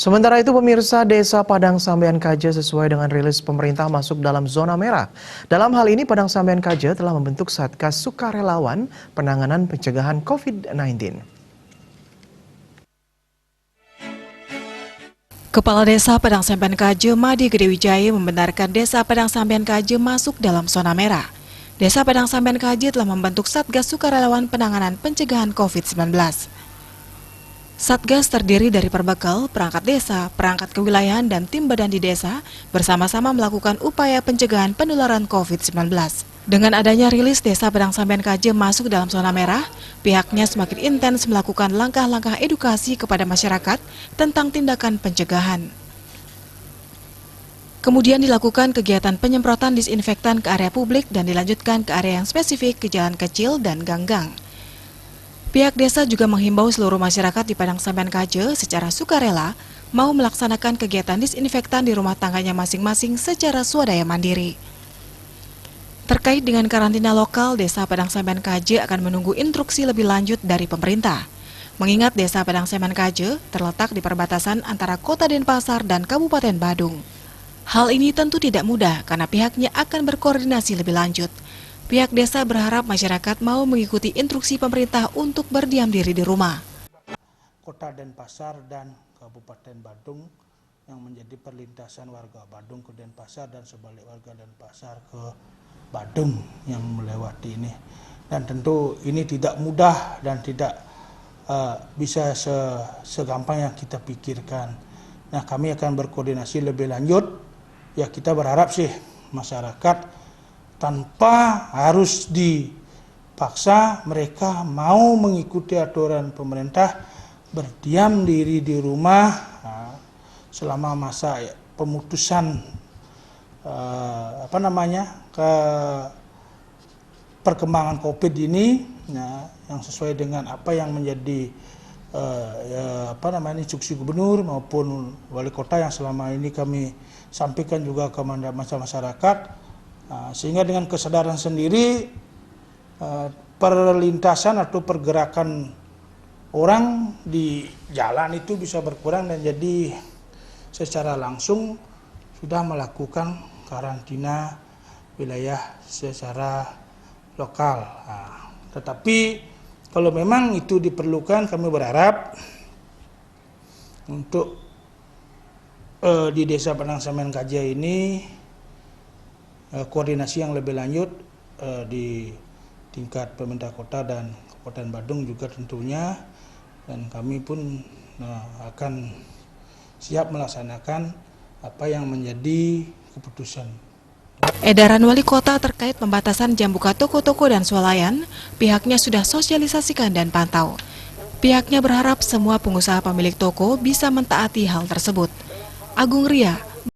Sementara itu pemirsa, Desa Padang Sambean Kaje sesuai dengan rilis pemerintah masuk dalam zona merah. Dalam hal ini Padang Sambean Kaje telah membentuk Satgas Sukarelawan Penanganan Pencegahan COVID-19. Kepala Desa Padang Sambean Kaje Madi Gede Wijaya membenarkan Desa Padang Sambean Kaje masuk dalam zona merah. Desa Padang Sambean Kaje telah membentuk Satgas Sukarelawan Penanganan Pencegahan COVID-19. Satgas terdiri dari perbekal, perangkat desa, perangkat kewilayahan, dan tim badan di desa bersama-sama melakukan upaya pencegahan penularan COVID-19. Dengan adanya rilis Desa Padang Sambean Kaje masuk dalam zona merah, pihaknya semakin intens melakukan langkah-langkah edukasi kepada masyarakat tentang tindakan pencegahan. Kemudian dilakukan kegiatan penyemprotan disinfektan ke area publik dan dilanjutkan ke area yang spesifik ke jalan kecil dan gang-gang. Pihak desa juga menghimbau seluruh masyarakat di Padang Sambean Kaje secara sukarela mau melaksanakan kegiatan disinfektan di rumah tangganya masing-masing secara swadaya mandiri. Terkait dengan karantina lokal, Desa Padang Sambean Kaje akan menunggu instruksi lebih lanjut dari pemerintah. Mengingat Desa Padang Sambean Kaje terletak di perbatasan antara Kota Denpasar dan Kabupaten Badung. Hal ini tentu tidak mudah karena pihaknya akan berkoordinasi lebih lanjut. Pihak desa berharap masyarakat mau mengikuti instruksi pemerintah untuk berdiam diri di rumah. Kota Denpasar dan Kabupaten Badung yang menjadi perlintasan warga Badung ke Denpasar dan sebalik warga Denpasar ke Badung yang melewati ini. Dan tentu ini tidak mudah dan tidak bisa segampang yang kita pikirkan. Nah, kami akan berkoordinasi lebih lanjut. Ya, kita berharap sih masyarakat tanpa harus dipaksa mereka mau mengikuti aturan pemerintah, berdiam diri di rumah selama masa pemutusan perkembangan COVID ini, yang sesuai dengan apa yang menjadi instruksi gubernur maupun wali kota yang selama ini kami sampaikan juga ke masyarakat. Sehingga dengan kesadaran sendiri perlintasan atau pergerakan orang di jalan itu bisa berkurang dan jadi secara langsung sudah melakukan karantina wilayah secara lokal. Tetapi kalau memang itu diperlukan, kami berharap untuk di Desa Padang Sambean Kaje ini koordinasi yang lebih lanjut di tingkat pemerintah kota dan Kabupaten Badung juga tentunya, dan kami pun akan siap melaksanakan apa yang menjadi keputusan. Edaran wali kota terkait pembatasan jam buka toko-toko dan swalayan, pihaknya sudah sosialisasikan dan pantau. Pihaknya berharap semua pengusaha pemilik toko bisa mentaati hal tersebut. Agung Ria,